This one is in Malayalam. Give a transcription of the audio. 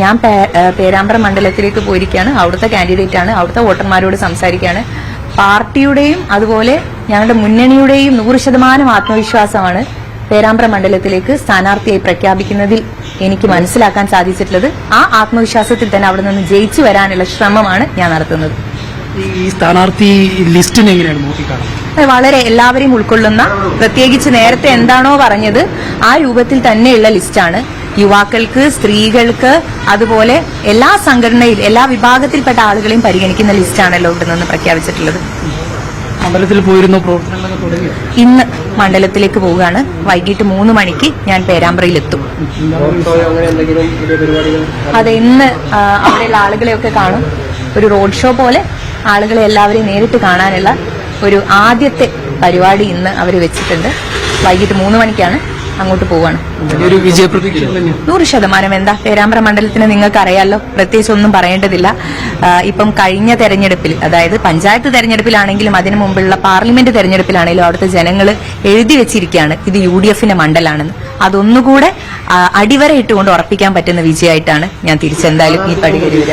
ഞാൻ പേരാമ്പ്ര മണ്ഡലത്തിലേക്ക് പോയിരിക്കുകയാണ്. അവിടുത്തെ കാൻഡിഡേറ്റ് ആണ്. അവിടുത്തെ വോട്ടർമാരോട് സംസാരിക്കുകയാണ്. പാർട്ടിയുടെയും അതുപോലെ ഞങ്ങളുടെ മുന്നണിയുടെയും 100% ആത്മവിശ്വാസമാണ് പേരാമ്പ്ര മണ്ഡലത്തിലേക്ക് സ്ഥാനാർത്ഥിയായി പ്രഖ്യാപിക്കുന്നതിൽ എനിക്ക് മനസ്സിലാക്കാൻ സാധിച്ചിട്ടുള്ളത്. ആ ആത്മവിശ്വാസത്തിൽ തന്നെ അവിടെ നിന്ന് ജയിച്ചു വരാനുള്ള ശ്രമമാണ് ഞാൻ നടത്തുന്നത്. ഈ സ്ഥാനാർത്ഥി ലിസ്റ്റിനെ എങ്ങനെയാണ് നോക്കിക്കാണുന്നത്? വളരെ എല്ലാവരെയും ഉൾക്കൊള്ളുന്ന, പ്രത്യേകിച്ച് നേരത്തെ എന്താണോ പറഞ്ഞത് ആ രൂപത്തിൽ തന്നെയുള്ള ലിസ്റ്റാണ്. യുവാക്കൾക്ക്, സ്ത്രീകൾക്ക്, അതുപോലെ എല്ലാ സംഘടനയിൽ എല്ലാ വിഭാഗത്തിൽപ്പെട്ട ആളുകളെയും പരിഗണിക്കുന്ന ലിസ്റ്റാണല്ലോ ഇവിടെ നിന്ന് പ്രഖ്യാപിച്ചിട്ടുള്ളത്. മണ്ഡലത്തിൽ പോയിരുന്ന പ്രവർത്തനങ്ങളൊക്കെ തുടങ്ങി. ഇന്ന് മണ്ഡലത്തിലേക്ക് പോവുകയാണ്. വൈകിട്ട് 3 മണിക്ക് ഞാൻ പേരാമ്പ്രയിലെത്തും. അതെ, ഇന്ന് അവിടെയുള്ള ആളുകളെയൊക്കെ കാണും. ഒരു റോഡ് ഷോ പോലെ ആളുകളെ എല്ലാവരെയും നേരിട്ട് കാണാനുള്ള ഒരു ആദ്യത്തെ പരിപാടി ഇന്ന് അവർ വെച്ചിട്ടുണ്ട്. വൈകിട്ട് 3 മണിക്കാണ് അങ്ങോട്ട് പോവാണ്. 100%. എന്താ, പേരാമ്പ്ര മണ്ഡലത്തിന് നിങ്ങൾക്ക് അറിയാലോ, പ്രത്യേകിച്ച് ഒന്നും പറയേണ്ടതില്ല. ഇപ്പം കഴിഞ്ഞ തെരഞ്ഞെടുപ്പിൽ, അതായത് പഞ്ചായത്ത് തെരഞ്ഞെടുപ്പിലാണെങ്കിലും അതിനു മുമ്പുള്ള പാർലമെന്റ് തെരഞ്ഞെടുപ്പിലാണെങ്കിലും അവിടുത്തെ ജനങ്ങൾ എഴുതി വെച്ചിരിക്കുകയാണ് ഇത് UDFന്റെ മണ്ഡലാണെന്ന്. അതൊന്നുകൂടെ അടിവരയിട്ടുകൊണ്ട് ഉറപ്പിക്കാൻ പറ്റുന്ന വിജയമായിട്ടാണ് ഞാൻ തിരിച്ചെന്തായാലും ഈ പടി കയറി വരിക.